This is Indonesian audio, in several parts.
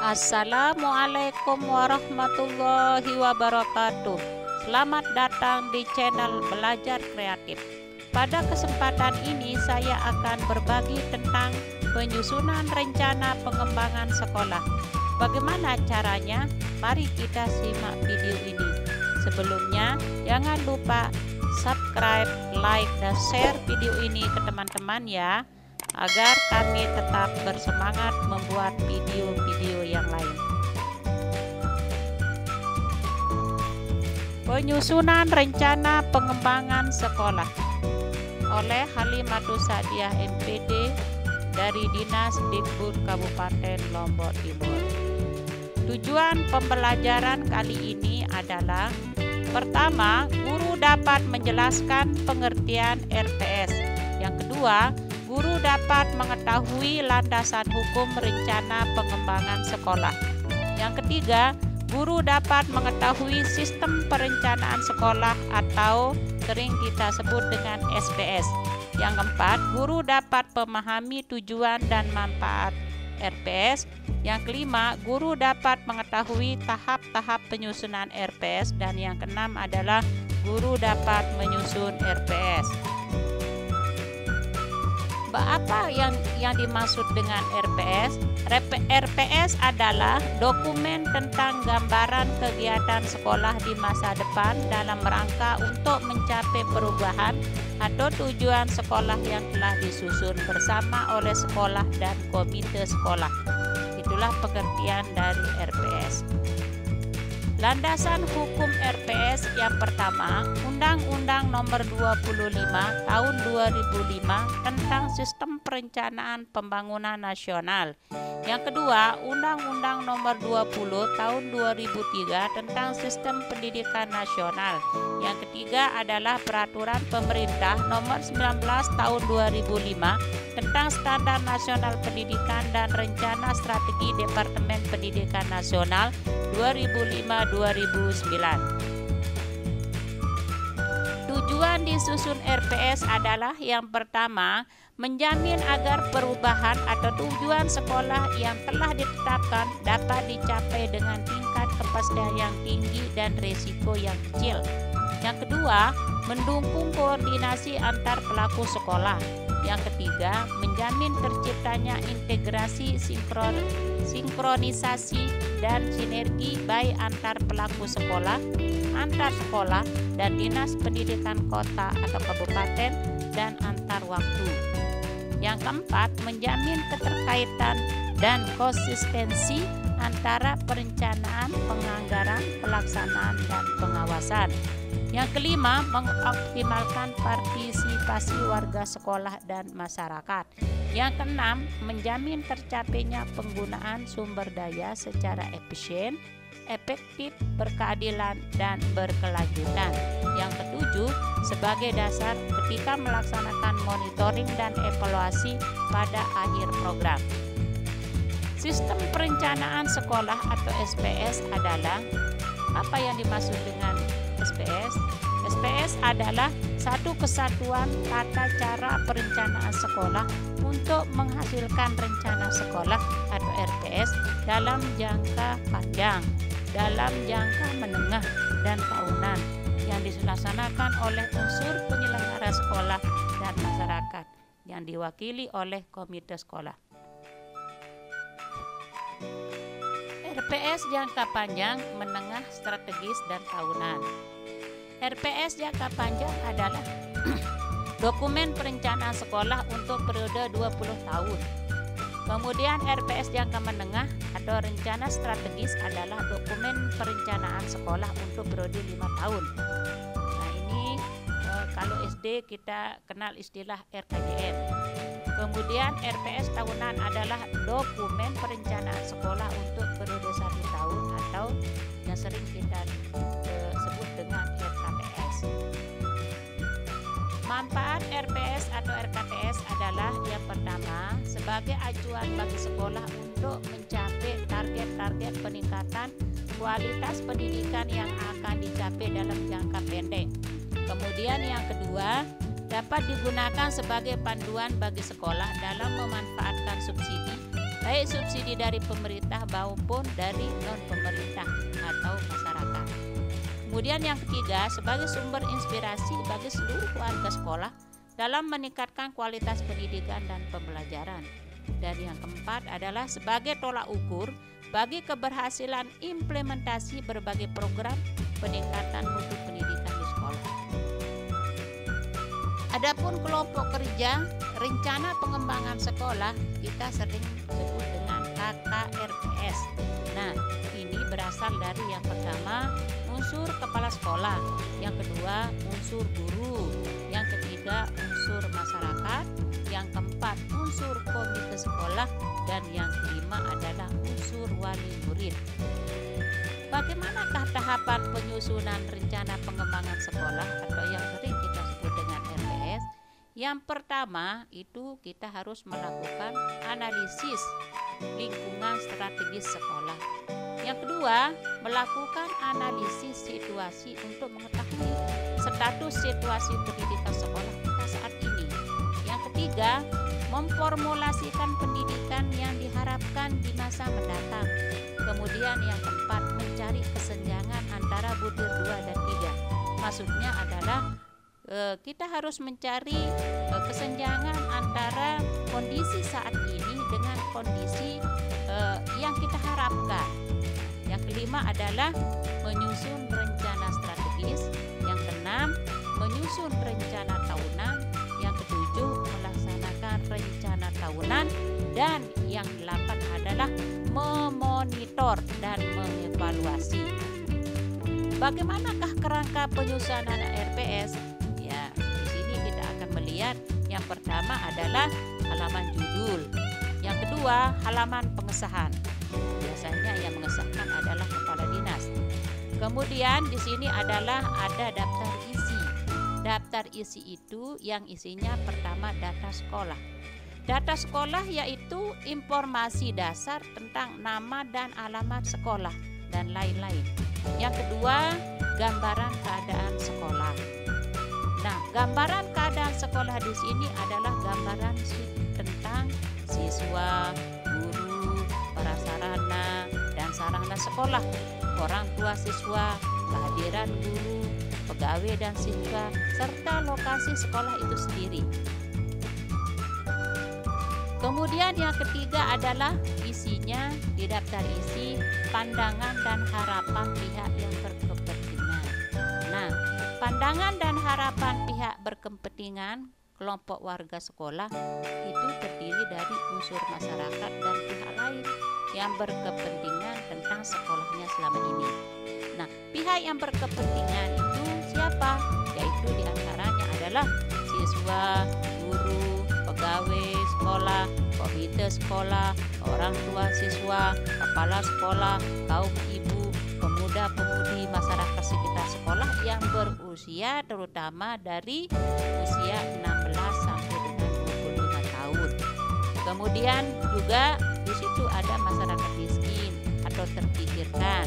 Assalamualaikum warahmatullahi wabarakatuh. Selamat datang di channel Belajar Kreatif. Pada kesempatan ini saya akan berbagi tentang penyusunan rencana pengembangan sekolah. Bagaimana caranya? Mari kita simak video ini. Sebelumnya, jangan lupa subscribe, like, dan share video ini ke teman-teman ya, agar kami tetap bersemangat membuat video-video yang lain. Penyusunan rencana pengembangan sekolah oleh Halimatus Sa'diyah MPD dari Dinas Dikbud Kabupaten Lombok Timur. Tujuan pembelajaran kali ini adalah: pertama, guru dapat menjelaskan pengertian RPS. Yang kedua, guru dapat mengetahui landasan hukum rencana pengembangan sekolah. Yang ketiga, guru dapat mengetahui sistem perencanaan sekolah atau sering kita sebut dengan SPS. Yang keempat, guru dapat memahami tujuan dan manfaat RPS. Yang kelima, guru dapat mengetahui tahap-tahap penyusunan RPS. Dan yang keenam adalah guru dapat menyusun RPS. Apa yang dimaksud dengan RPS? RPS adalah dokumen tentang gambaran kegiatan sekolah di masa depan dalam rangka untuk mencapai perubahan atau tujuan sekolah yang telah disusun bersama oleh sekolah dan komite sekolah. Itulah pengertian dari RPS. Landasan hukum RPS yang pertama, Undang-Undang Nomor 25 Tahun 2005 tentang Sistem Perencanaan Pembangunan Nasional. Yang kedua, Undang-Undang Nomor 20 Tahun 2003 tentang Sistem Pendidikan Nasional. Yang ketiga adalah Peraturan Pemerintah Nomor 19 Tahun 2005 tentang Standar Nasional Pendidikan dan Rencana Strategi Departemen Pendidikan Nasional 2005-2009. Tujuan disusun RPS adalah: yang pertama, menjamin agar perubahan atau tujuan sekolah yang telah ditetapkan dapat dicapai dengan tingkat kepastian yang tinggi dan risiko yang kecil. Yang kedua, mendukung koordinasi antar pelaku sekolah. Yang ketiga, menjamin terciptanya integrasi, sinkronisasi, dan sinergi baik antar pelaku sekolah, antar sekolah, dan dinas pendidikan kota atau kabupaten, dan antar waktu. Yang keempat, menjamin keterkaitan dan konsistensi antara perencanaan, penganggaran, pelaksanaan, dan pengawasan. Yang kelima, mengoptimalkan partisipasi warga sekolah dan masyarakat. Yang keenam, menjamin tercapainya penggunaan sumber daya secara efisien, efektif, berkeadilan, dan berkelanjutan. Yang ketujuh, sebagai dasar ketika melaksanakan monitoring dan evaluasi pada akhir program. Sistem perencanaan sekolah atau SPS adalah: apa yang dimaksud dengan SPS? SPS adalah satu kesatuan tata cara perencanaan sekolah untuk menghasilkan rencana sekolah atau RPS dalam jangka panjang, dalam jangka menengah, dan tahunan yang dilaksanakan oleh unsur penyelenggara sekolah dan masyarakat yang diwakili oleh komite sekolah. RPS jangka panjang, menengah, strategis, dan tahunan. RPS jangka panjang adalah dokumen perencanaan sekolah untuk periode 20 tahun. Kemudian RPS jangka menengah atau rencana strategis adalah dokumen perencanaan sekolah untuk periode 5 tahun. Nah, ini kalau SD kita kenal istilah RKJM. Kemudian RPS tahunan adalah dokumen perencanaan sekolah untuk periode 1 tahun atau yang sering kita sebut dengan RKTS. Manfaat RPS atau RKTS adalah: yang pertama, sebagai acuan bagi sekolah untuk mencapai target-target peningkatan kualitas pendidikan yang akan dicapai dalam jangka pendek. Kemudian yang kedua, dapat digunakan sebagai panduan bagi sekolah dalam memanfaatkan subsidi baik subsidi dari pemerintah maupun dari non-pemerintah atau masyarakat. Kemudian yang ketiga, sebagai sumber inspirasi bagi seluruh warga sekolah dalam meningkatkan kualitas pendidikan dan pembelajaran. Dan yang keempat adalah sebagai tolak ukur bagi keberhasilan implementasi berbagai program peningkatan mutu pendidikan di sekolah. Adapun kelompok kerja rencana pengembangan sekolah kita sering sebut dengan KKRPS. Nah, ini berasal dari yang pertama unsur kepala sekolah, yang kedua unsur guru, yang ketiga unsur masyarakat, yang keempat unsur komite sekolah, dan yang kelima adalah unsur wali murid. Bagaimanakah tahapan penyusunan rencana pengembangan sekolah atau yang sering kita sebut dengan RPS? Yang pertama itu kita harus melakukan analisis lingkungan strategis sekolah. Yang kedua, melakukan analisis situasi untuk mengetahui status situasi pendidikan sekolah kita saat ini. Yang ketiga, memformulasikan pendidikan yang diharapkan di masa mendatang. Kemudian yang keempat, mencari kesenjangan antara butir 2 dan 3. Maksudnya adalah kita harus mencari kesenjangan antara kondisi saat ini dengan kondisi yang kita harapkan. Yang kelima adalah menyusun rencana strategis. Yang keenam, menyusun rencana tahunan. Yang ketujuh, melaksanakan rencana tahunan. Dan yang delapan adalah memonitor dan mengevaluasi. Bagaimanakah kerangka penyusunan RPS? Ya, di sini kita akan melihat yang pertama adalah halaman judul. Yang kedua, halaman pengesahan. Biasanya yang mengesahkan adalah kepala dinas. Kemudian di sini adalah ada daftar isi. Daftar isi itu yang isinya pertama data sekolah. Data sekolah yaitu informasi dasar tentang nama dan alamat sekolah dan lain-lain. Yang kedua, gambaran keadaan sekolah. Nah, gambaran keadaan sekolah di sini adalah gambaran tentang siswa, guru, prasarana, dan sarana sekolah, orang tua siswa, kehadiran guru, pegawai dan siswa, serta lokasi sekolah itu sendiri. Kemudian yang ketiga adalah isinya di daftar isi pandangan dan harapan pihak yang berkepentingan. Nah, pandangan dan harapan pihak berkepentingan kelompok warga sekolah itu terdiri dari unsur masyarakat dan pihak lain yang berkepentingan tentang sekolahnya selama ini. Nah, pihak yang berkepentingan itu siapa? Yaitu diantaranya adalah siswa, guru, pegawai sekolah, komite sekolah, orang tua siswa, kepala sekolah, kaum ibu, pemuda-pemudi masyarakat sekitar sekolah yang berusia terutama dari usia 16 sampai dengan 25 tahun. Kemudian juga di situ ada masyarakat miskin atau terpinggirkan.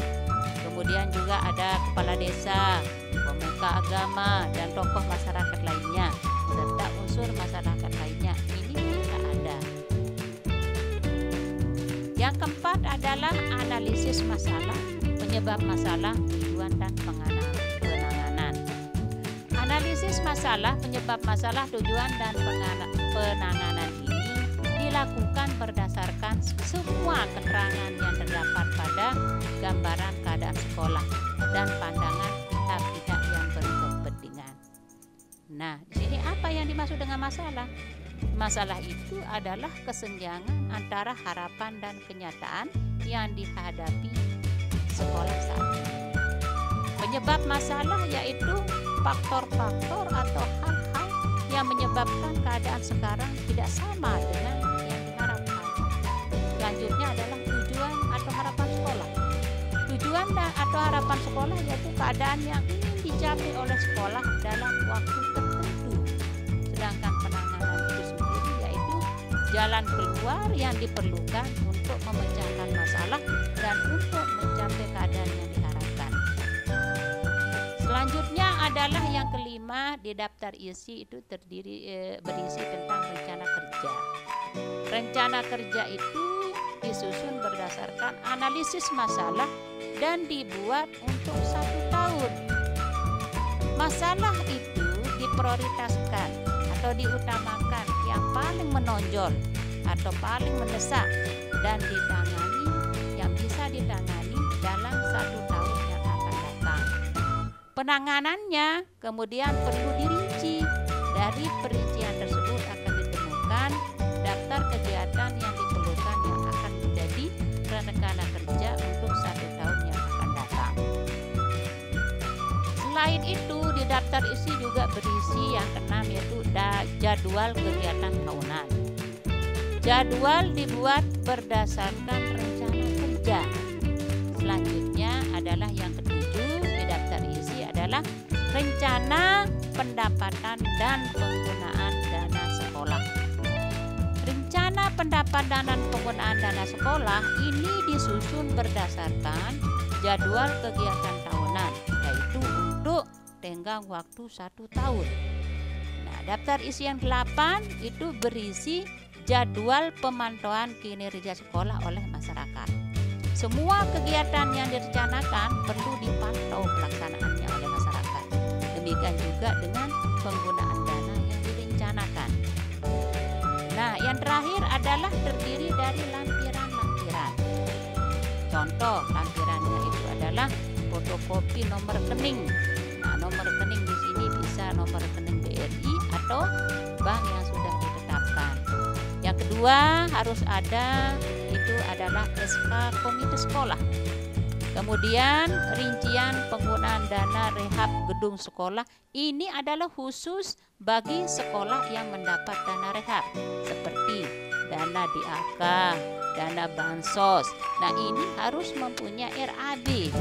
Kemudian juga ada kepala desa, pemuka agama, dan tokoh masyarakat lainnya, serta unsur masyarakat lainnya. Ini kita ada. Yang keempat adalah analisis masalah, penyebab masalah, tujuan, dan penanganan. Analisis masalah, penyebab masalah, tujuan, dan penanganan ini dilakukan berdasarkan semua keterangan yang terdapat pada gambaran keadaan sekolah dan pandangan pihak-pihak yang berkepentingan. Nah, di sini apa yang dimaksud dengan masalah? Masalah itu adalah kesenjangan antara harapan dan kenyataan yang dihadapi sekolah saat ini. Penyebab masalah yaitu faktor-faktor atau hal-hal yang menyebabkan keadaan sekarang tidak sama dengan yang diharapkan. Selanjutnya adalah tujuan atau harapan sekolah. Tujuan atau harapan sekolah yaitu keadaan yang ingin dicapai oleh sekolah dalam waktu tertentu. Sedangkan penanganan itu sendiri yaitu jalan keluar yang diperlukan untuk memecahkan masalah dan untuk mencapai keadaan yang diharapkan. Selanjutnya adalah yang kelima, di daftar isi itu berisi tentang rencana kerja. Rencana kerja itu disusun berdasarkan analisis masalah dan dibuat untuk 1 tahun. Masalah itu diprioritaskan atau diutamakan yang paling menonjol atau paling mendesak dan yang bisa ditangani dalam 1 tahun yang akan datang. Penanganannya kemudian perlu dirinci. Dari perincian tersebut akan ditemukan daftar kegiatan yang diperlukan yang akan menjadi rencana kerja untuk 1 tahun yang akan datang. Selain itu, di daftar isi juga berisi yang keenam, yaitu jadwal kegiatan tahunan. Jadwal dibuat berdasarkan rencana kerja. Selanjutnya adalah yang ketujuh di daftar isi adalah rencana pendapatan dan penggunaan dana sekolah. Rencana pendapatan dan penggunaan dana sekolah ini disusun berdasarkan jadwal kegiatan tahunan, yaitu untuk tenggang waktu 1 tahun. Nah, daftar isi yang 8 itu berisi jadwal pemantauan kinerja sekolah oleh masyarakat. Semua kegiatan yang direncanakan perlu dipantau pelaksanaannya oleh masyarakat. Demikian juga dengan penggunaan dana yang direncanakan. Nah, yang terakhir adalah terdiri dari lampiran-lampiran. Contoh lampirannya itu adalah fotokopi nomor rekening. Nah, nomor rekening di sini bisa nomor rekening BRI atau bank yang sudah ditetapkan. Yang kedua harus ada itu adalah SK komite sekolah. Kemudian rincian penggunaan dana rehab gedung sekolah ini adalah khusus bagi sekolah yang mendapat dana rehab seperti dana DAK, dana bansos. Nah, ini harus mempunyai RAB.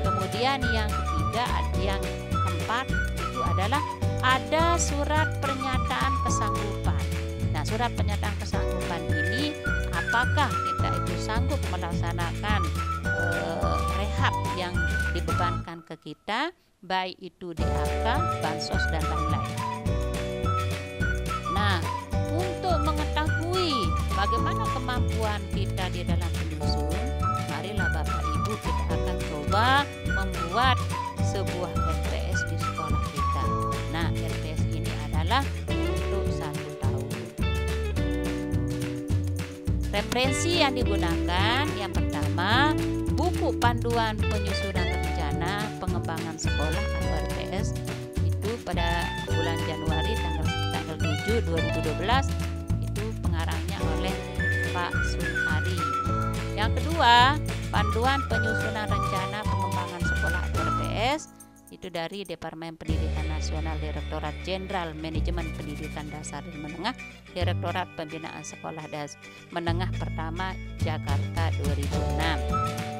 Kemudian yang ketiga, yang keempat itu adalah ada surat pernyataan kesanggupan. Nah, surat pernyataan kesanggupan ini apakah kita itu sanggup melaksanakan rehab yang dibebankan ke kita, baik itu DAK, bansos dan lain-lain. Nah, untuk mengetahui bagaimana kemampuan kita di dalam menyusun, marilah Bapak Ibu kita akan coba membuat sebuah RPS di sekolah kita. Nah, RPS ini adalah untuk 1 tahun. Referensi yang digunakan yang pertama, buku panduan penyusunan rencana pengembangan sekolah atau RPS itu pada bulan Januari tanggal 7 2012 itu pengarangnya oleh Pak Sunari. Yang kedua, panduan penyusunan rencana pengembangan sekolah atau RPS itu dari Departemen Pendidikan Nasional Direktorat Jenderal Manajemen Pendidikan Dasar dan Menengah, Direktorat Pembinaan Sekolah Menengah Pertama Jakarta 2006.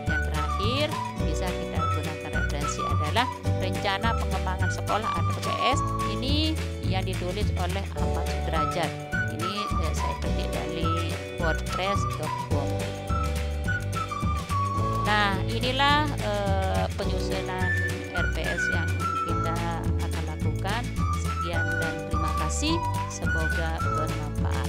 Yang terakhir bisa kita gunakan referensi adalah rencana pengembangan sekolah atau RPS ini yang ditulis oleh Ahmad Sudrajat. Ini saya petik dari wordpress.com. Nah, inilah penyusunan RPS yang kita akan lakukan. Sekian dan terima kasih, semoga bermanfaat.